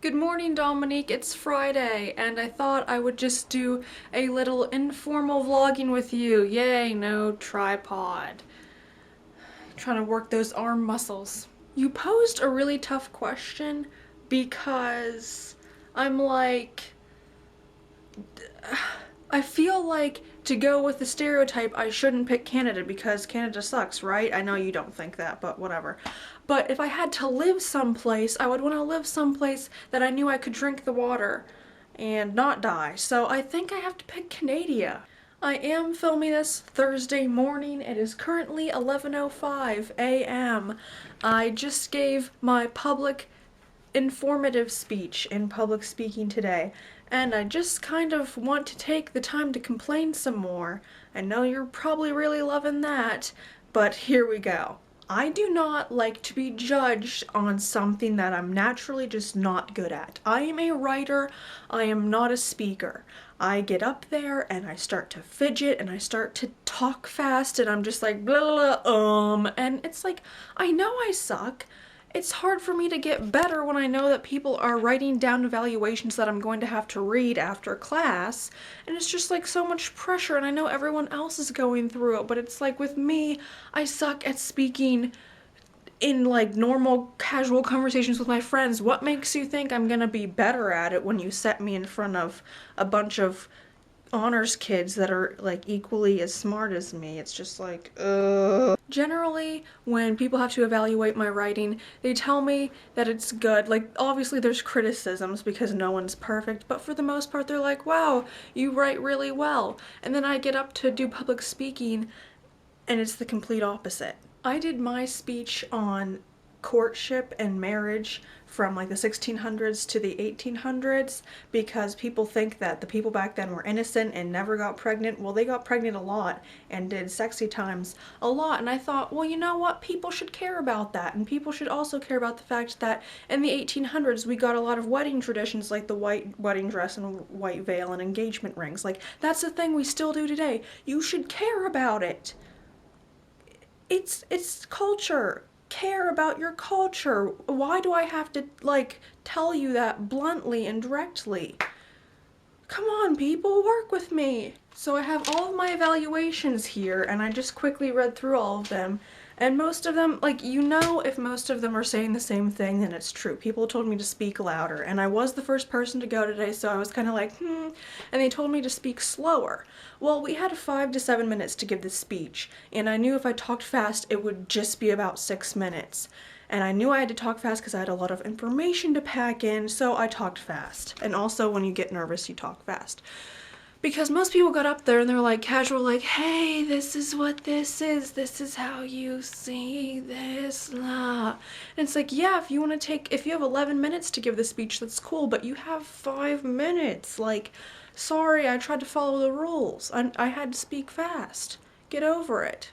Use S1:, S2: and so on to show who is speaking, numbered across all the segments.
S1: Good morning, Dominique. It's Friday, and I thought I would just do a little informal vlogging with you. Yay, no tripod. Trying to work those arm muscles. You posed a really tough question because I'm like, I feel like to go with the stereotype, I shouldn't pick Canada because Canada sucks, right? I know you don't think that, but whatever. But if I had to live someplace, I would want to live someplace that I knew I could drink the water and not die. So I think I have to pick Canada. I am filming this Thursday morning. It is currently 11:05 a.m. I just gave my public informative speech in public speaking today, and I just kind of want to take the time to complain some more. I know you're probably really loving that, but here we go. I do not like to be judged on something that I'm naturally just not good at. I am a writer, I am not a speaker. I get up there and I start to fidget and I start to talk fast and I'm just like blah, blah, blah, and it's like, I know I suck. It's hard for me to get better when I know that people are writing down evaluations that I'm going to have to read after class, and it's just like so much pressure, and I know everyone else is going through it, but it's like with me, I suck at speaking in like normal casual conversations with my friends. What makes you think I'm gonna be better at it when you set me in front of a bunch of honors kids that are like equally as smart as me? It's just like, ugh. Generally, when people have to evaluate my writing, they tell me that it's good. Like, obviously there's criticisms because no one's perfect, but for the most part they're like, wow, you write really well. And then I get up to do public speaking and it's the complete opposite. I did my speech on courtship and marriage from like the 1600s to the 1800s because people think that the people back then were innocent and never got pregnant. Well, they got pregnant a lot and did sexy times a lot, and I thought, well, you know what, people should care about that, and people should also care about the fact that in the 1800s we got a lot of wedding traditions like the white wedding dress and white veil and engagement rings. Like, that's a thing we still do today. You should care about it. It's culture. Care about your culture. Why do I have to like tell you that bluntly and directly? Come on, people, work with me. So I have all of my evaluations here and I just quickly read through all of them, and most of them, like, you know, if most of them are saying the same thing, then it's true. People told me to speak louder, and I was the first person to go today, so I was kind of like, and they told me to speak slower. Well, we had 5 to 7 minutes to give this speech, and I knew if I talked fast, it would just be about 6 minutes. And I knew I had to talk fast because I had a lot of information to pack in, so I talked fast. And also, when you get nervous, you talk fast. Because most people got up there and they're like casual, like, hey, this is what this is how you see this, la. And it's like, yeah, if you have 11 minutes to give the speech, that's cool, but you have 5 minutes. Like, sorry, I tried to follow the rules. I had to speak fast. Get over it.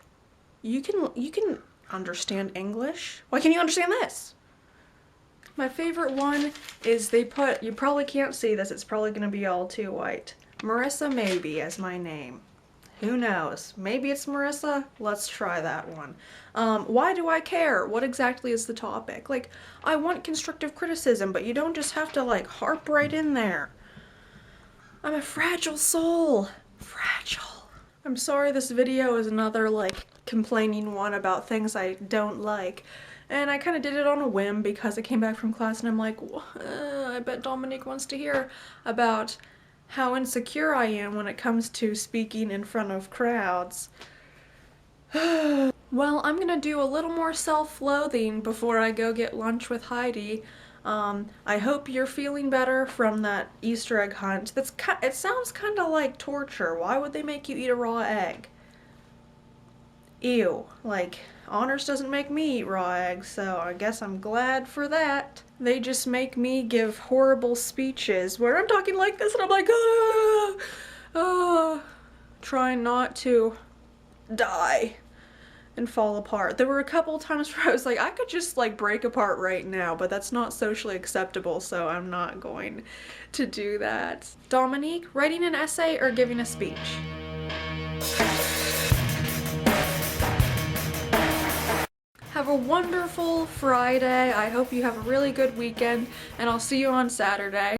S1: You can understand English. Why can't you understand this? My favorite one is you probably can't see this, it's probably gonna be all too white. Marissa maybe as my name. Who knows? Maybe it's Marissa? Let's try that one. Why do I care? What exactly is the topic? Like, I want constructive criticism, but you don't just have to like harp right in there. I'm a fragile soul. Fragile. I'm sorry this video is another like complaining one about things I don't like. And I kind of did it on a whim because I came back from class and I'm like, I bet Dominique wants to hear about how insecure I am when it comes to speaking in front of crowds. Well, I'm gonna do a little more self-loathing before I go get lunch with Heidi. I hope you're feeling better from that Easter egg hunt. It sounds kind of like torture. Why would they make you eat a raw egg? Ew. Like, honors doesn't make me eat raw eggs, so I guess I'm glad for that. They just make me give horrible speeches where I'm talking like this and I'm like, trying not to die and fall apart. There were a couple times where I was like, I could just like break apart right now, but that's not socially acceptable, so I'm not going to do that. Dominique, writing an essay or giving a speech? Have a a wonderful Friday. I hope you have a really good weekend, and I'll see you on Saturday.